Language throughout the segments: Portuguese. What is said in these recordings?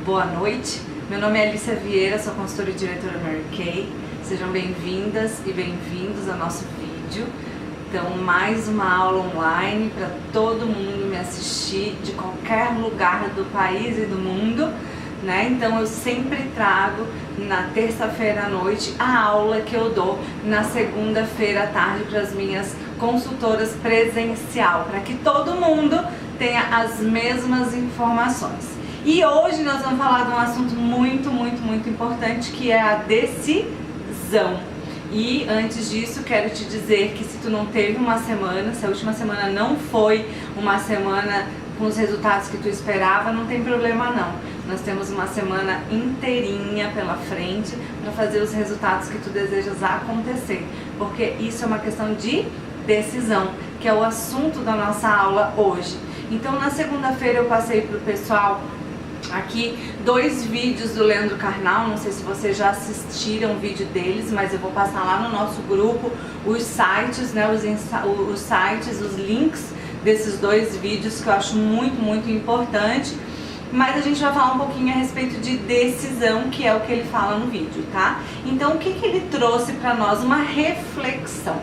boa noite. Meu nome é Alicia Vieira, sou consultora e diretora Mary Kay. Sejam bem-vindas e bem-vindos ao nosso vídeo. Então, mais uma aula online para todo mundo me assistir de qualquer lugar do país e do mundo, né? Então, eu sempre trago na terça-feira à noite a aula que eu dou na segunda-feira à tarde para as minhas consultoras presencial, para que todo mundo tenha as mesmas informações. E hoje nós vamos falar de um assunto muito importante, que é a decisão. E antes disso, quero te dizer que se tu não teve uma semana, se a última semana não foi uma semana com os resultados que tu esperava, não tem problema não. Nós temos uma semana inteirinha pela frente para fazer os resultados que tu desejas acontecer, porque isso é uma questão de decisão, que é o assunto da nossa aula hoje. Então, na segunda-feira eu passei para o pessoal aqui 2 vídeos do Leandro Carnal. Não sei se vocês já assistiram o vídeo deles, mas eu vou passar lá no nosso grupo os sites, né, os sites, os links desses 2 vídeos que eu acho muito importante. Mas a gente vai falar um pouquinho a respeito de decisão, que é o que ele fala no vídeo, tá? Então, o que ele trouxe para nós? Uma reflexão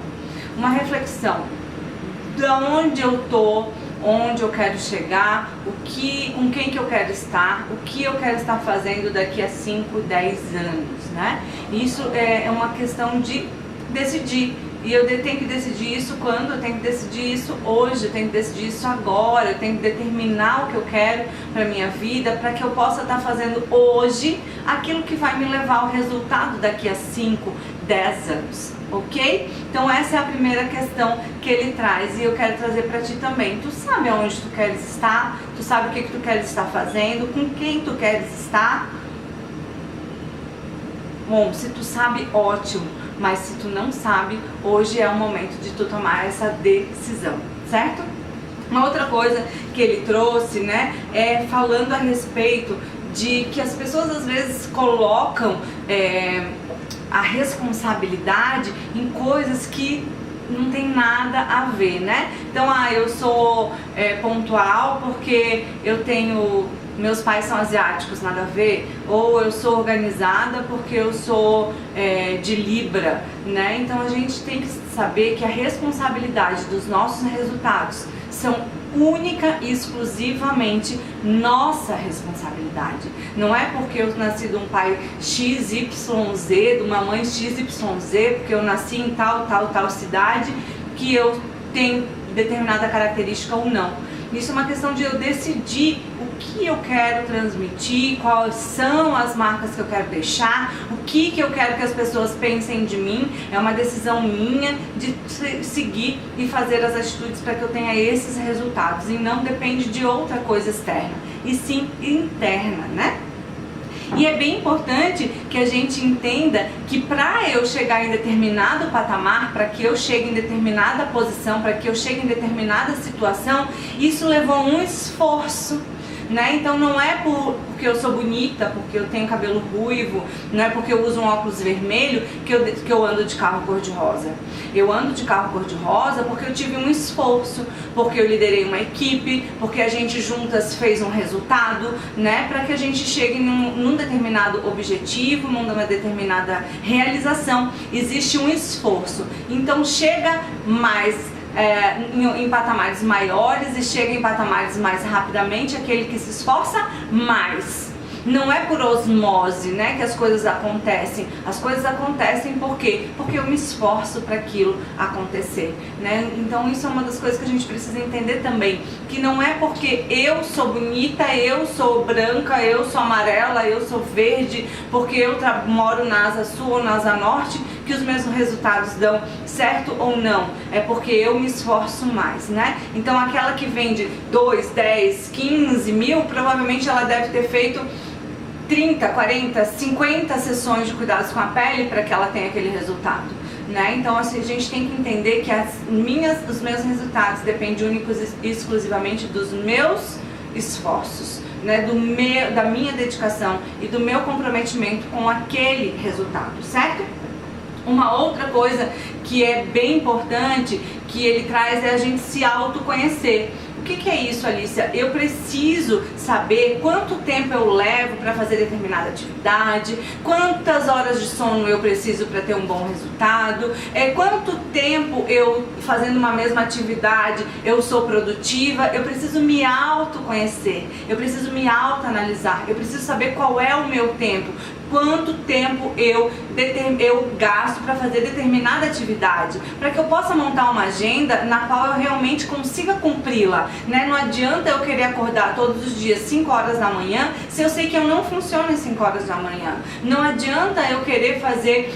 de onde eu tô, onde eu quero chegar, com quem que eu quero estar, o que eu quero estar fazendo daqui a 5, 10 anos, né? Isso é uma questão de decidir. E eu tenho que decidir isso quando? Eu tenho que decidir isso hoje, eu tenho que decidir isso agora, eu tenho que determinar o que eu quero para minha vida, para que eu possa estar fazendo hoje aquilo que vai me levar ao resultado daqui a 5, 10 anos, ok? Então essa é a primeira questão que ele traz e eu quero trazer para ti também. Tu sabe aonde tu queres estar? Tu sabe o que tu queres estar fazendo? Com quem tu queres estar? Bom, se tu sabe, ótimo. Mas se tu não sabe, hoje é o momento de tu tomar essa decisão, certo? Uma outra coisa que ele trouxe, né, é falando a respeito de que as pessoas às vezes colocam a responsabilidade em coisas que não tem nada a ver, né? Então, eu sou pontual porque eu tenho... meus pais são asiáticos, nada a ver, ou eu sou organizada porque eu sou de Libra, né? Então a gente tem que saber que a responsabilidade dos nossos resultados são única e exclusivamente nossa responsabilidade. Não é porque eu nasci de um pai XYZ, de uma mãe XYZ, porque eu nasci em tal cidade, que eu tenho determinada característica ou não. Isso é uma questão de eu decidir o que eu quero transmitir, quais são as marcas que eu quero deixar, o que eu quero que as pessoas pensem de mim. É uma decisão minha de seguir e fazer as atitudes para que eu tenha esses resultados. E não depende de outra coisa externa, e sim interna, né? E é bem importante que a gente entenda que para eu chegar em determinado patamar, para que eu chegue em determinada posição, para que eu chegue em determinada situação, isso levou um esforço, né? Então não é porque eu sou bonita, porque eu tenho cabelo ruivo, não é porque eu uso um óculos vermelho que eu ando de carro cor-de-rosa. Eu ando de carro cor-de-rosa porque eu tive um esforço, porque eu liderei uma equipe, porque a gente juntas fez um resultado, né? Para que a gente chegue num determinado objetivo, numa determinada realização. Existe um esforço. Então chega mais em patamares maiores e chega em patamares mais rapidamente aquele que se esforça mais. Não é por osmose, né, que as coisas acontecem. As coisas acontecem por quê? Porque eu me esforço para aquilo acontecer, né? Então isso é uma das coisas que a gente precisa entender também, que não é porque eu sou bonita, eu sou branca, eu sou amarela, eu sou verde, porque eu moro na asa sul ou na asa norte, que os meus resultados dão certo ou não. É porque eu me esforço mais, né? Então aquela que vende 2, 10, 15 mil, provavelmente ela deve ter feito 30, 40, 50 sessões de cuidados com a pele para que ela tenha aquele resultado, né? Então assim, a gente tem que entender que os meus resultados dependem únicos e exclusivamente dos meus esforços, né? Da minha dedicação e do meu comprometimento com aquele resultado, certo? Uma outra coisa que é bem importante que ele traz é a gente se autoconhecer. O que é isso, Alicia? Eu preciso saber quanto tempo eu levo para fazer determinada atividade, quantas horas de sono eu preciso para ter um bom resultado, quanto tempo eu fazendo uma mesma atividade eu sou produtiva. Eu preciso me autoconhecer, eu preciso me autoanalisar, eu preciso saber qual é o meu tempo, quanto tempo eu gasto para fazer determinada atividade, para que eu possa montar uma agenda na qual eu realmente consiga cumpri-la, né? Não adianta eu querer acordar todos os dias 5 horas da manhã se eu sei que eu não funciono às 5 horas da manhã. Não adianta eu querer fazer,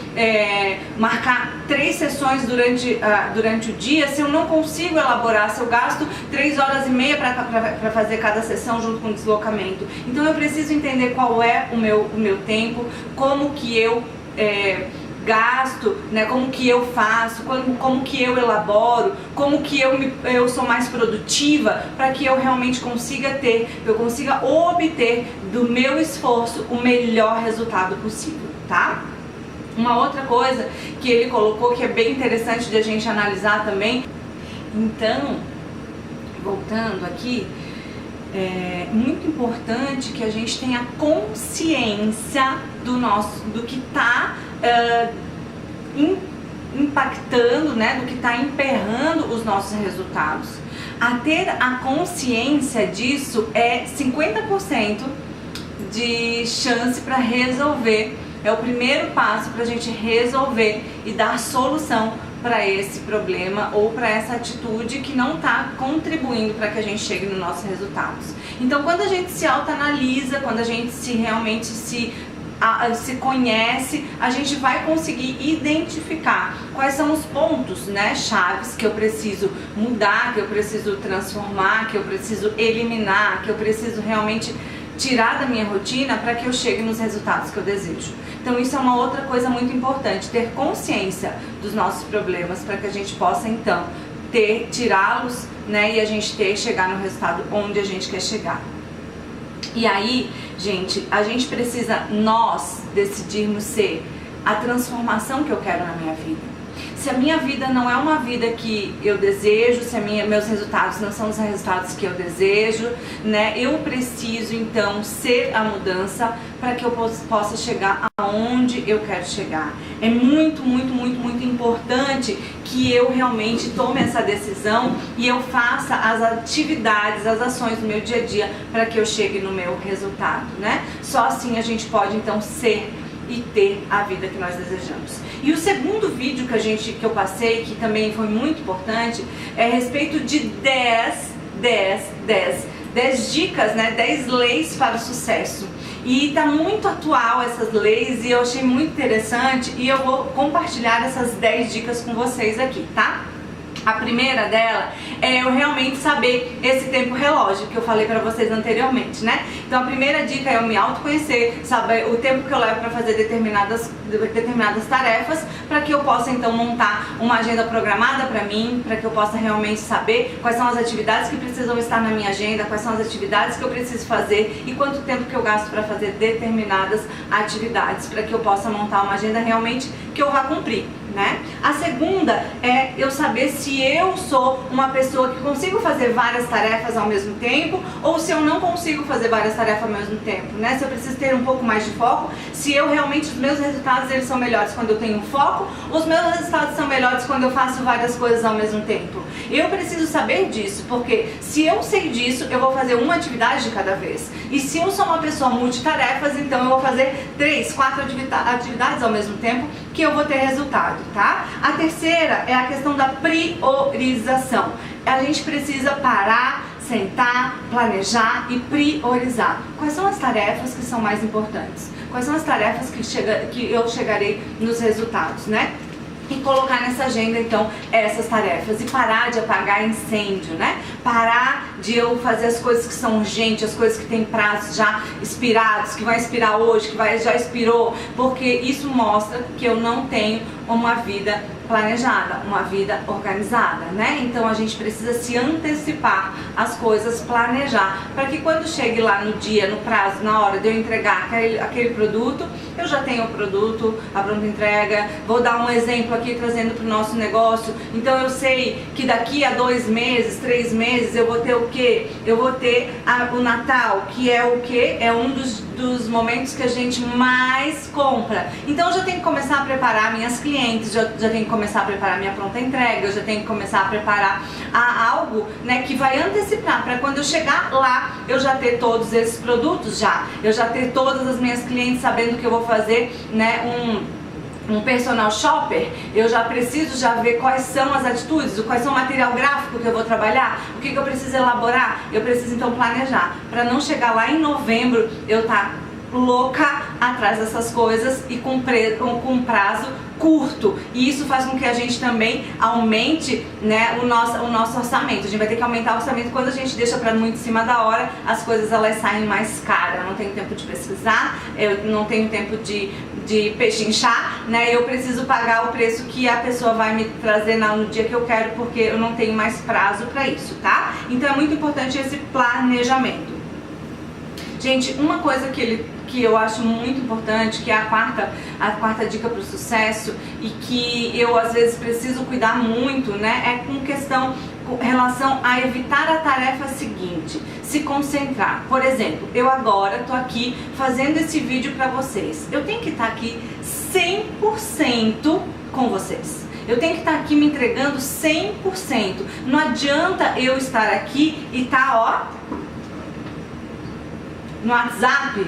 marcar 3 sessões durante o dia se eu não consigo elaborar, se eu gasto 3 horas e meia para fazer cada sessão junto com o deslocamento. Então eu preciso entender qual é o meu tempo, como que eu gasto, né, como que eu faço, como que eu elaboro, como que eu sou mais produtiva, para que eu realmente consiga obter do meu esforço o melhor resultado possível, tá? Uma outra coisa que ele colocou que é bem interessante de a gente analisar também. Então, voltando aqui, é muito importante que a gente tenha consciência do que está impactando, né, do que está emperrando os nossos resultados. A ter a consciência disso é 50% de chance para resolver. É o primeiro passo para a gente resolver e dar solução para esse problema ou para essa atitude que não está contribuindo para que a gente chegue nos nossos resultados. Então, quando a gente se autoanalisa, quando a gente realmente se conhece, a gente vai conseguir identificar quais são os pontos, né, chaves que eu preciso mudar, que eu preciso transformar, que eu preciso eliminar, que eu preciso realmente tirar da minha rotina para que eu chegue nos resultados que eu desejo. Então isso é uma outra coisa muito importante, ter consciência dos nossos problemas para que a gente possa então tirá-los, né, e a gente chegar no resultado onde a gente quer chegar. E aí, gente, a gente precisa nós decidirmos ser a transformação que eu quero na minha vida. Se a minha vida não é uma vida que eu desejo, se meus resultados não são os resultados que eu desejo, né? Eu preciso então ser a mudança para que eu possa chegar aonde eu quero chegar. É muito, muito, muito, muito importante que eu realmente tome essa decisão e eu faça as atividades, as ações do meu dia a dia para que eu chegue no meu resultado, né? Só assim a gente pode então ser e ter a vida que nós desejamos. E o segundo vídeo que eu passei, que também foi muito importante, é a respeito de 10 dicas, né, 10 leis para o sucesso. E tá muito atual essas leis e eu achei muito interessante e eu vou compartilhar essas 10 dicas com vocês aqui, tá? A primeira dela é eu realmente saber esse tempo relógio que eu falei pra vocês anteriormente, né? Então a primeira dica é eu me autoconhecer, saber o tempo que eu levo pra fazer determinadas tarefas, para que eu possa então montar uma agenda programada pra mim, para que eu possa realmente saber quais são as atividades que precisam estar na minha agenda, quais são as atividades que eu preciso fazer e quanto tempo que eu gasto para fazer determinadas atividades, para que eu possa montar uma agenda realmente que eu vá cumprir, né? A segunda é eu saber se eu sou uma pessoa que consigo fazer várias tarefas ao mesmo tempo ou se eu não consigo fazer várias tarefas ao mesmo tempo, né? Se eu preciso ter um pouco mais de foco, se eu realmente, os meus resultados eles são melhores quando eu tenho foco, os meus resultados são melhores quando eu faço várias coisas ao mesmo tempo. Eu preciso saber disso, porque se eu sei disso, eu vou fazer uma atividade de cada vez. E se eu sou uma pessoa multitarefas, então eu vou fazer 3, 4 atividades ao mesmo tempo que eu vou ter resultado, tá? A terceira é a questão da priorização. A gente precisa parar, sentar, planejar e priorizar. Quais são as tarefas que são mais importantes? Quais são as tarefas que eu chegarei nos resultados, né? E colocar nessa agenda, então, essas tarefas. E parar de apagar incêndio, né? Parar de eu fazer as coisas que são urgentes, as coisas que têm prazos já expirados, que vai expirar hoje, que já expirou. Porque isso mostra que eu não tenho uma vida planejada, uma vida organizada, né? Então a gente precisa se antecipar as coisas, planejar, para que quando chegue lá no dia, no prazo, na hora de eu entregar aquele produto, eu já tenho o produto, a pronta entrega. Vou dar um exemplo aqui trazendo para o nosso negócio. Então eu sei que daqui a 2 meses, 3 meses eu vou ter o o quê? Eu vou ter o Natal, que é o quê? É um dos momentos que a gente mais compra. Então eu já tenho que começar a preparar minhas clientes, já tenho que começar a preparar minha pronta entrega, eu já tenho que começar a preparar algo, né, que vai antecipar, para quando eu chegar lá, eu já ter todos esses produtos eu já ter todas as minhas clientes sabendo que eu vou fazer, né, um personal shopper. Eu já preciso ver quais são as atitudes, quais são o material gráfico que eu vou trabalhar, o que eu preciso elaborar. Eu preciso então planejar, para não chegar lá em novembro eu louca atrás dessas coisas e com prazo curto, e isso faz com que a gente também aumente, né, o nosso orçamento. A gente vai ter que aumentar o orçamento quando a gente deixa para muito em cima da hora, as coisas elas saem mais caras. Eu não tenho tempo de pesquisar, eu não tenho tempo de pechinchar, né, eu preciso pagar o preço que a pessoa vai me trazer no dia que eu quero, porque eu não tenho mais prazo para isso, tá? Então é muito importante esse planejamento. Gente, uma coisa que eu acho muito importante, que é a quarta dica para o sucesso, e que eu às vezes preciso cuidar muito, né, com relação a evitar a tarefa seguinte, se concentrar. Por exemplo, eu agora tô aqui fazendo esse vídeo para vocês, eu tenho que estar aqui 100% com vocês. Eu tenho que estar aqui me entregando 100%. Não adianta eu estar aqui e no WhatsApp,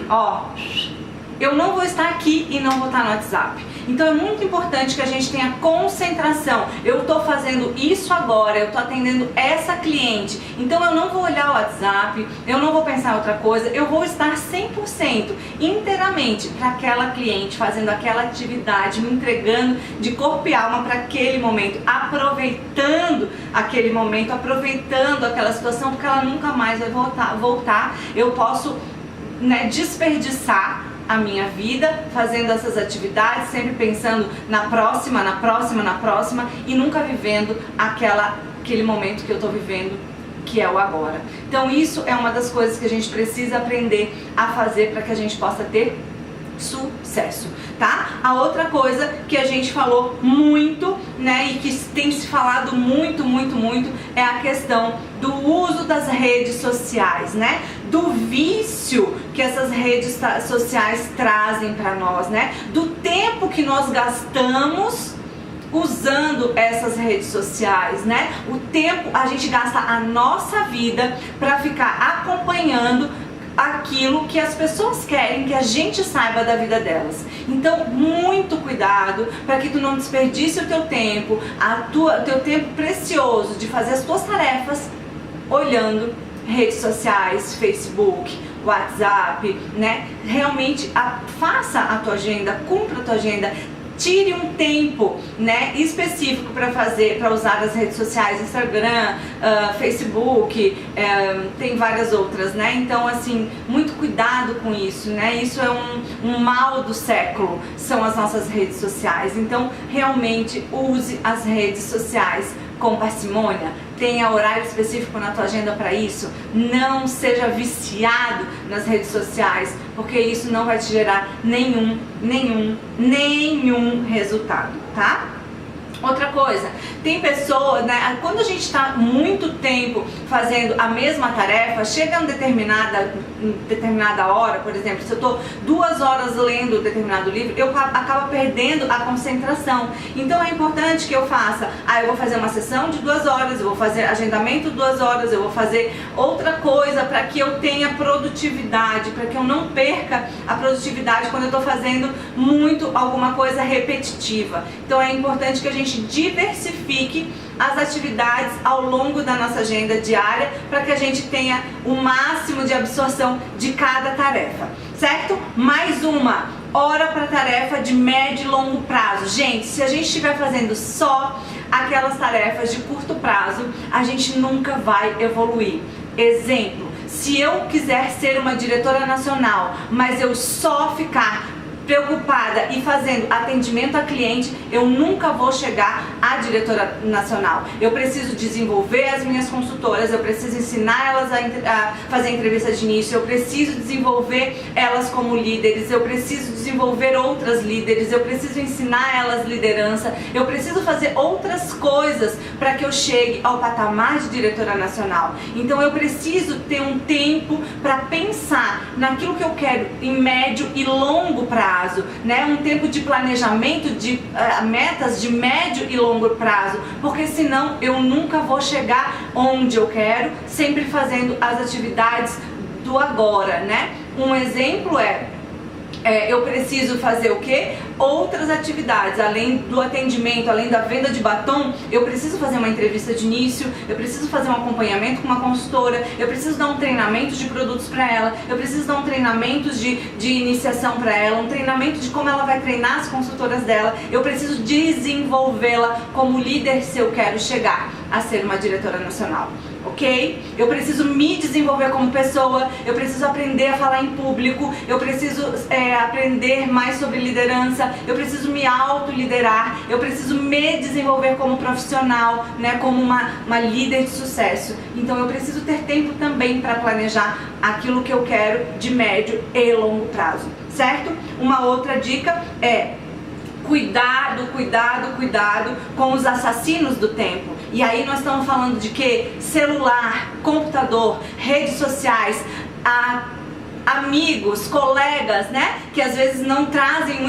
eu não vou estar aqui e não vou estar no WhatsApp. Então é muito importante que a gente tenha concentração. Eu estou fazendo isso agora, eu estou atendendo essa cliente, então eu não vou olhar o WhatsApp, eu não vou pensar em outra coisa, eu vou estar 100% inteiramente para aquela cliente, fazendo aquela atividade, me entregando de corpo e alma para aquele momento, aproveitando aquele momento, aproveitando aquela situação, porque ela nunca mais vai voltar. Eu posso, né, desperdiçar a minha vida fazendo essas atividades, sempre pensando na próxima e nunca vivendo aquele momento que eu tô vivendo, que é o agora. Então isso é uma das coisas que a gente precisa aprender a fazer para que a gente possa ter sucesso, tá? A outra coisa que a gente falou muito, né, e que tem se falado muito, é a questão do uso das redes sociais, né? Do vício que essas redes sociais trazem para nós, né? Do tempo que nós gastamos usando essas redes sociais, né? O tempo, a gente gasta a nossa vida para ficar acompanhando aquilo que as pessoas querem que a gente saiba da vida delas. Então, muito cuidado para que tu não desperdice o teu tempo, o teu tempo precioso de fazer as tuas tarefas olhando redes sociais, Facebook, WhatsApp, né? Realmente faça a tua agenda, cumpra a tua agenda. Tire um tempo, né, específico para usar as redes sociais, Instagram, Facebook, tem várias outras, né? Então, assim, muito cuidado com isso, né? Isso é um mal do século, são as nossas redes sociais. Então, realmente use as redes sociais com parcimônia, tenha horário específico na tua agenda para isso, não seja viciado nas redes sociais, porque isso não vai te gerar nenhum resultado, tá? Outra coisa, tem pessoas, né, quando a gente está muito tempo fazendo a mesma tarefa, chega em determinada hora, por exemplo, se eu estou 2 horas lendo determinado livro, eu acabo perdendo a concentração. Então é importante que eu faça, eu vou fazer uma sessão de 2 horas, eu vou fazer agendamento 2 horas, eu vou fazer outra coisa para que eu tenha produtividade, para que eu não perca a produtividade quando eu estou fazendo alguma coisa repetitiva. Então é importante que a gente diversifique as atividades ao longo da nossa agenda diária para que a gente tenha o máximo de absorção de cada tarefa, certo? Mais uma hora para tarefa de médio e longo prazo. Gente, se a gente estiver fazendo só aquelas tarefas de curto prazo, a gente nunca vai evoluir. Exemplo, se eu quiser ser uma diretora nacional, mas eu só ficar preocupada e fazendo atendimento a cliente, eu nunca vou chegar à diretora nacional. Eu preciso desenvolver as minhas consultoras, eu preciso ensinar elas a fazer entrevista de início, eu preciso desenvolver elas como líderes, eu preciso desenvolver outras líderes, eu preciso ensinar elas liderança, eu preciso fazer outras coisas para que eu chegue ao patamar de diretora nacional. Então eu preciso ter um tempo para pensar naquilo que eu quero em médio e longo prazo, né? Um tempo de planejamento, de metas de médio e longo prazo, porque senão eu nunca vou chegar onde eu quero, sempre fazendo as atividades do agora, né? Um exemplo eu preciso fazer o quê? Outras atividades, além do atendimento, além da venda de batom, eu preciso fazer uma entrevista de início, eu preciso fazer um acompanhamento com uma consultora, eu preciso dar um treinamento de produtos para ela, eu preciso dar um treinamento de iniciação para ela, um treinamento de como ela vai treinar as consultoras dela, eu preciso desenvolvê-la como líder se eu quero chegar a ser uma diretora nacional. Ok? Eu preciso me desenvolver como pessoa, eu preciso aprender a falar em público, eu preciso aprender mais sobre liderança, eu preciso me autoliderar, eu preciso me desenvolver como profissional, né, como uma líder de sucesso. Então eu preciso ter tempo também para planejar aquilo que eu quero de médio e longo prazo, certo? Uma outra dica é cuidado, cuidado, cuidado com os assassinos do tempo. E aí nós estamos falando de quê? Celular, computador, redes sociais, amigos, colegas, né? Que às vezes não trazem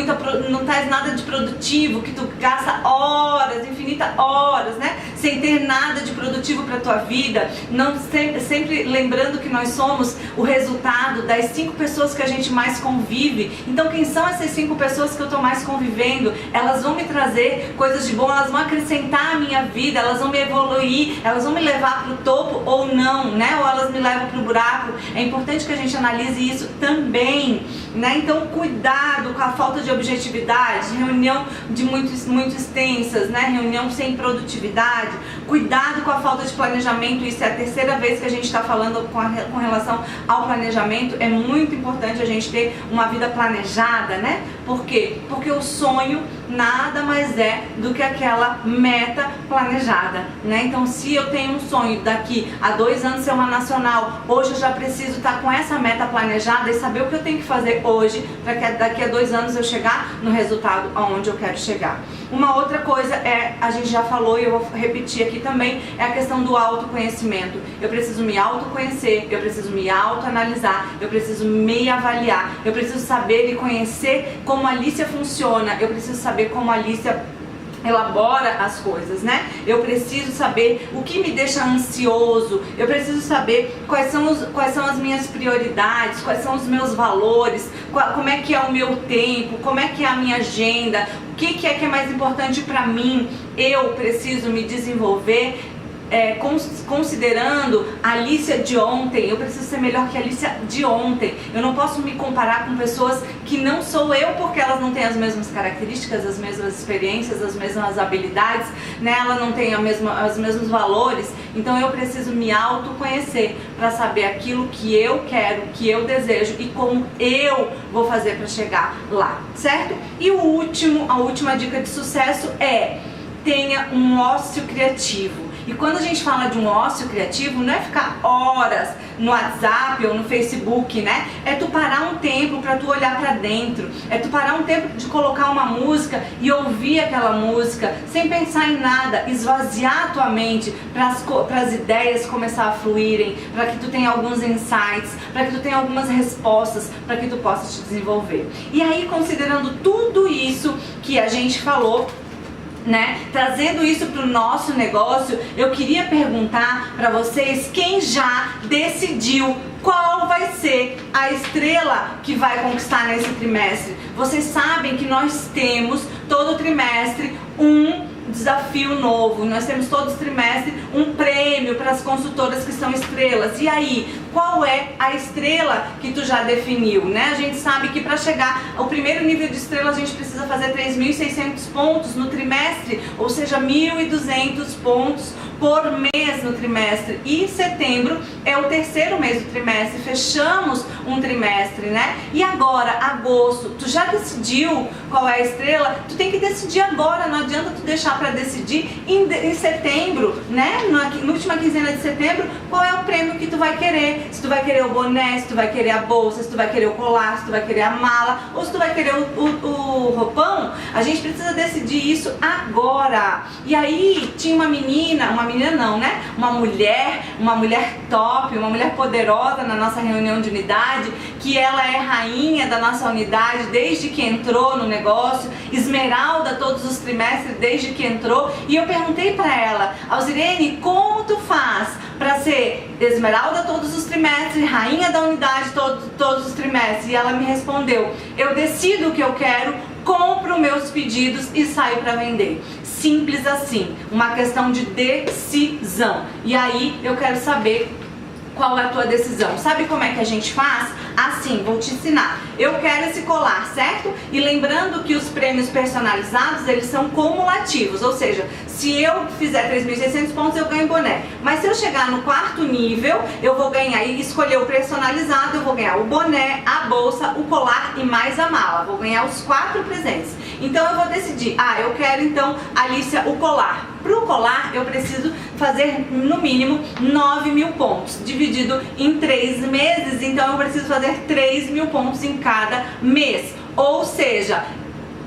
não traz nada de produtivo, que tu gasta horas, infinitas horas, né? Sem ter nada de produtivo para tua vida. Não sempre lembrando que nós somos o resultado das 5 pessoas que a gente mais convive. Então quem são essas 5 pessoas que eu estou mais convivendo? Elas vão me trazer coisas de bom, elas vão acrescentar a minha vida, elas vão me evoluir, elas vão me levar para o topo ou não, né? Ou elas me levam para o buraco. É importante que a gente analise isso também, né? Então cuidado com a falta de objetividade, reunião de muito extensas, né? Reunião sem produtividade, cuidado com a falta de planejamento. Isso é a terceira vez que a gente está falando com relação ao planejamento. É muito importante a gente ter uma vida planejada, né? Por quê? Porque o sonho nada mais é do que aquela meta planejada, né? Então se eu tenho um sonho daqui a 2 anos ser uma nacional, hoje eu já preciso estar com essa meta planejada e saber o que eu tenho que fazer hoje para que daqui a 2 anos eu chegar no resultado aonde eu quero chegar. Uma outra coisa a gente já falou e eu vou repetir aqui também, é a questão do autoconhecimento. Eu preciso me autoconhecer, eu preciso me autoanalisar, eu preciso me avaliar, eu preciso saber e conhecer como a Alicia funciona, eu preciso saber como a Alicia elabora as coisas, né? Eu preciso saber o que me deixa ansioso, eu preciso saber quais são as minhas prioridades, quais são os meus valores, como é que é o meu tempo, como é que é a minha agenda, o que é mais importante para mim. Eu preciso me desenvolver considerando a Alicia de ontem. Eu preciso ser melhor que a Alicia de ontem. Eu não posso me comparar com pessoas que não sou eu, porque elas não têm as mesmas características, as mesmas experiências, as mesmas habilidades, né? Ela não tem os mesmos valores. Então eu preciso me autoconhecer para saber aquilo que eu quero, que eu desejo e como eu vou fazer para chegar lá, certo? E a última dica de sucesso tenha um ócio criativo. E quando a gente fala de um ócio criativo, não é ficar horas no WhatsApp ou no Facebook, né? É tu parar um tempo para tu olhar para dentro. É tu parar um tempo de colocar uma música e ouvir aquela música sem pensar em nada, esvaziar a tua mente para as ideias começar a fluírem, para que tu tenha alguns insights, para que tu tenha algumas respostas, para que tu possa te desenvolver. E aí, considerando tudo isso que a gente falou, né? Trazendo isso para o nosso negócio, eu queria perguntar para vocês quem já decidiu qual vai ser a estrela que vai conquistar nesse trimestre. Vocês sabem que nós temos todo trimestre um desafio novo, nós temos todo trimestre um prêmio para as consultoras que são estrelas. E aí, qual é a estrela que tu já definiu, né? A gente sabe que para chegar ao primeiro nível de estrela a gente precisa fazer 3.600 pontos no trimestre, ou seja, 1.200 pontos por mês no trimestre, e setembro é o terceiro mês do trimestre, fechamos um trimestre, né? E agora, agosto, tu já decidiu qual é a estrela? Tu tem que decidir agora, não adianta tu deixar para decidir em setembro, né? Na última quinzena de setembro, qual é o prêmio que tu vai querer? Se tu vai querer o boné, se tu vai querer a bolsa, se tu vai querer o colar, se tu vai querer a mala, ou se tu vai querer o roupão. A gente precisa decidir isso agora. E aí tinha uma menina não, né? Uma mulher top, uma mulher poderosa na nossa reunião de unidade, que ela é rainha da nossa unidade desde que entrou no negócio, esmeralda todos os trimestres desde que entrou. E eu perguntei para ela: Alzirene, como tu faz para ser esmeralda todos os trimestres, rainha da unidade todos os trimestres? E ela me respondeu: eu decido o que eu quero, compro meus pedidos e saio para vender. Simples assim, uma questão de decisão. E aí eu quero saber qual é a tua decisão. Sabe como é que a gente faz? Assim, vou te ensinar. Eu quero esse colar, certo? E lembrando que os prêmios personalizados, eles são cumulativos, ou seja, se eu fizer 3.600 pontos, eu ganho boné. Mas se eu chegar no quarto nível, eu vou ganhar e escolher o personalizado, eu vou ganhar o boné, a bolsa, o colar e mais a mala. Vou ganhar os 4 presentes. Então eu vou decidir, eu quero então, Alicia, o colar. Para o colar, eu preciso fazer no mínimo 9.000 pontos, dividido em 3 meses, então eu preciso fazer 3.000 pontos em cada mês. Ou seja,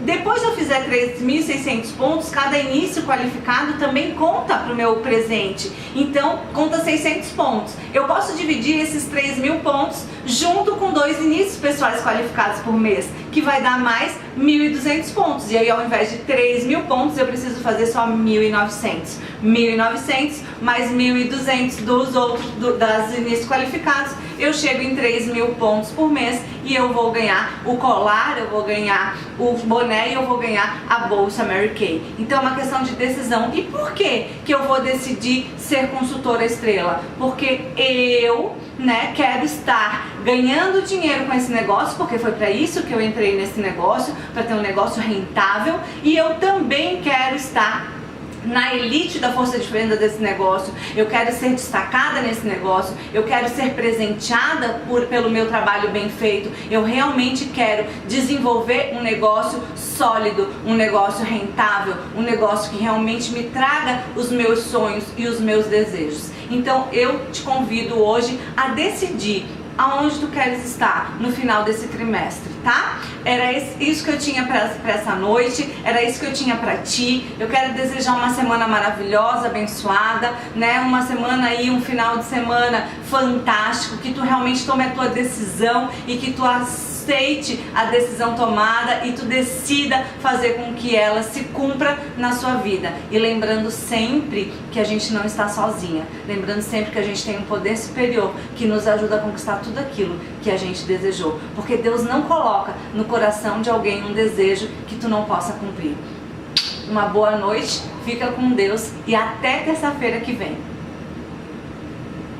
depois de eu fizer 3.600 pontos, cada início qualificado também conta para o meu presente. Então, conta 600 pontos. Eu posso dividir esses 3.000 pontos junto com 2 inícios pessoais qualificados por mês, que vai dar mais 1.200 pontos. E aí, ao invés de 3.000 pontos, eu preciso fazer só 1.900. 1.900 mais 1.200 dos outros, das inícios qualificados, eu chego em 3.000 pontos por mês e eu vou ganhar o colar, eu vou ganhar o boné e eu vou ganhar a bolsa Mary Kay. Então é uma questão de decisão. E por que eu vou decidir ser consultora estrela? Porque eu, quero estar ganhando dinheiro com esse negócio, porque foi para isso que eu entrei nesse negócio, para ter um negócio rentável, e eu também quero estar na elite da força de venda desse negócio. Eu quero ser destacada nesse negócio, eu quero ser presenteada pelo meu trabalho bem feito. Eu realmente quero desenvolver um negócio sólido, um negócio rentável, um negócio que realmente me traga os meus sonhos e os meus desejos. Então eu te convido hoje a decidir aonde tu queres estar no final desse trimestre, tá? Era isso que eu tinha pra essa noite, era isso que eu tinha pra ti. Eu quero desejar uma semana maravilhosa, abençoada, uma semana aí, um final de semana fantástico, que tu realmente tome a tua decisão e que tu aceite a decisão tomada e tu decida fazer com que ela se cumpra na sua vida. E lembrando sempre que a gente não está sozinha, lembrando sempre que a gente tem um poder superior que nos ajuda a conquistar tudo aquilo que a gente desejou, porque Deus não coloca no coração de alguém um desejo que tu não possa cumprir. Uma boa noite, fica com Deus e até terça-feira que vem.